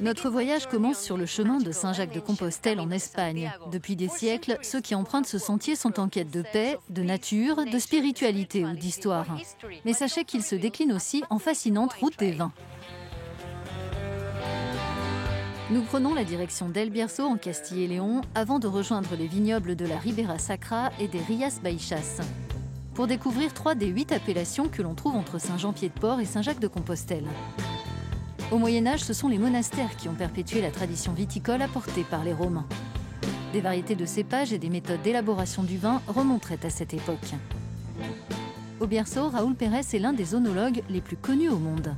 Notre voyage commence sur le chemin de Saint-Jacques-de-Compostelle en Espagne. Depuis des siècles, ceux qui empruntent ce sentier sont en quête de paix, de nature, de spiritualité ou d'histoire. Mais sachez qu'il se décline aussi en fascinante route des vins. Nous prenons la direction d'El Bierzo en Castille et Léon avant de rejoindre les vignobles de la Ribera Sacra et des Rías Baixas pour découvrir 3 des 8 appellations que l'on trouve entre Saint-Jean-Pied-de-Port et Saint-Jacques-de-Compostelle. Au Moyen-Âge, ce sont les monastères qui ont perpétué la tradition viticole apportée par les Romains. Des variétés de cépages et des méthodes d'élaboration du vin remonteraient à cette époque. Au Bierzo, Raúl Pérez est l'un des œnologues les plus connus au monde.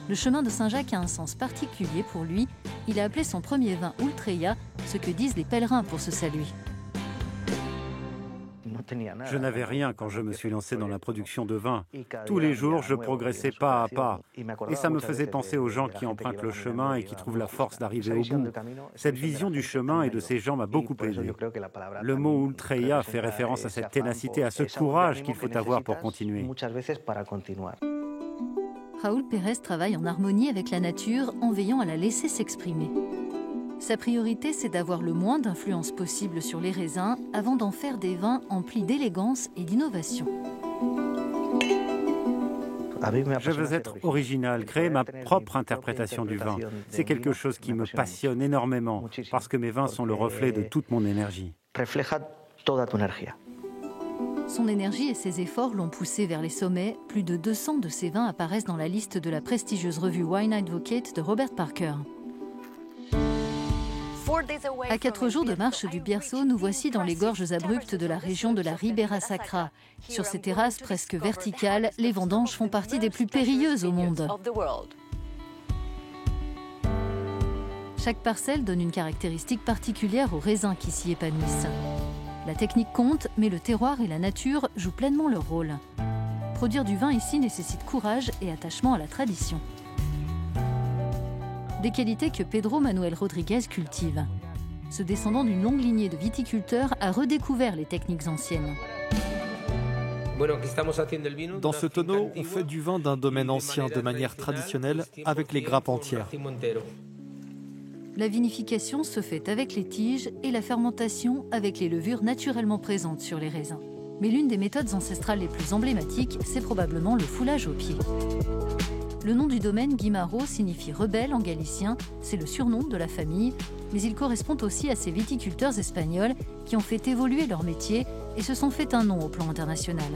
Le chemin de Saint-Jacques a un sens particulier pour lui. Il a appelé son premier vin Ultreia, ce que disent les pèlerins pour ce salut. Je n'avais rien quand je me suis lancé dans la production de vin. Tous les jours, je progressais pas à pas. Et ça me faisait penser aux gens qui empruntent le chemin et qui trouvent la force d'arriver au bout. Cette vision du chemin et de ces gens m'a beaucoup aidé. Le mot Ultreia fait référence à cette ténacité, à ce courage qu'il faut avoir pour continuer. Raúl Pérez travaille en harmonie avec la nature en veillant à la laisser s'exprimer. Sa priorité, c'est d'avoir le moins d'influence possible sur les raisins avant d'en faire des vins emplis d'élégance et d'innovation. Je veux être original, créer ma propre interprétation du vin. C'est quelque chose qui me passionne énormément parce que mes vins sont le reflet de toute mon énergie. Son énergie et ses efforts l'ont poussé vers les sommets. Plus de 200 de ses vins apparaissent dans la liste de la prestigieuse revue Wine Advocate de Robert Parker. À 4 jours de marche du Bierzo, nous voici dans les gorges abruptes de la région de la Ribera Sacra. Sur ces terrasses presque verticales, les vendanges font partie des plus périlleuses au monde. Chaque parcelle donne une caractéristique particulière aux raisins qui s'y épanouissent. La technique compte, mais le terroir et la nature jouent pleinement leur rôle. Produire du vin ici nécessite courage et attachement à la tradition. Des qualités que Pedro Manuel Rodriguez cultive. Ce descendant d'une longue lignée de viticulteurs a redécouvert les techniques anciennes. Dans ce tonneau, on fait du vin d'un domaine ancien de manière traditionnelle avec les grappes entières. La vinification se fait avec les tiges et la fermentation avec les levures naturellement présentes sur les raisins. Mais l'une des méthodes ancestrales les plus emblématiques, c'est probablement le foulage au pied. Le nom du domaine, Guimaro, signifie rebelle en galicien, c'est le surnom de la famille, mais il correspond aussi à ces viticulteurs espagnols qui ont fait évoluer leur métier et se sont fait un nom au plan international.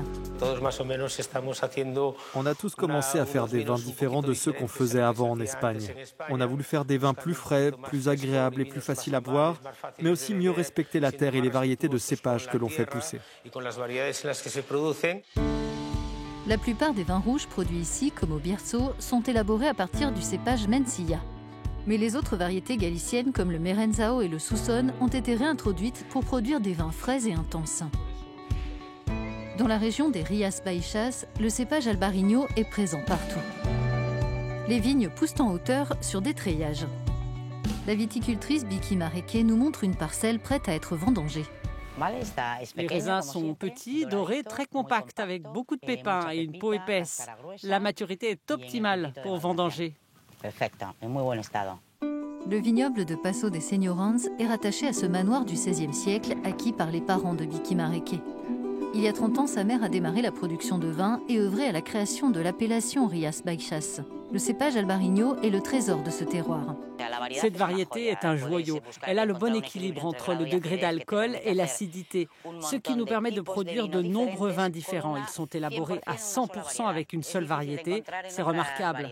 On a tous commencé à faire des vins différents de ceux qu'on faisait avant en Espagne. On a voulu faire des vins plus frais, plus agréables et plus faciles à boire, mais aussi mieux respecter la terre et les variétés de cépages que l'on fait pousser. La plupart des vins rouges produits ici, comme au Bierzo, sont élaborés à partir du cépage Mencilla. Mais les autres variétés galiciennes, comme le Merenzao et le Sousson, ont été réintroduites pour produire des vins frais et intenses. Dans la région des Rías Baixas, le cépage Albarino est présent partout. Les vignes poussent en hauteur sur des treillages. La viticultrice Vicky Mareque nous montre une parcelle prête à être vendangée. Les raisins sont petits, dorés, très compacts, avec beaucoup de pépins et une peau épaisse. La maturité est optimale pour vendanger. Le vignoble de Paso de Señorans est rattaché à ce manoir du XVIe siècle acquis par les parents de Vicky Mareque. Il y a 30 ans, sa mère a démarré la production de vin et œuvré à la création de l'appellation Rías Baixas. Le cépage Albarino est le trésor de ce terroir. Cette variété est un joyau. Elle a le bon équilibre entre le degré d'alcool et l'acidité, ce qui nous permet de produire de nombreux vins différents. Ils sont élaborés à 100% avec une seule variété. C'est remarquable.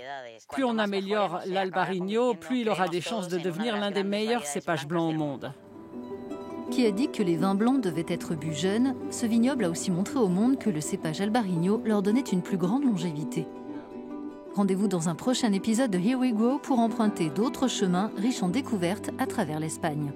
Plus on améliore l'Albarino, plus il aura des chances de devenir l'un des meilleurs cépages blancs au monde. Qui a dit que les vins blancs devaient être bu jeunes, ce vignoble a aussi montré au monde que le cépage Albarino leur donnait une plus grande longévité. Rendez-vous dans un prochain épisode de Here We Go pour emprunter d'autres chemins riches en découvertes à travers l'Espagne.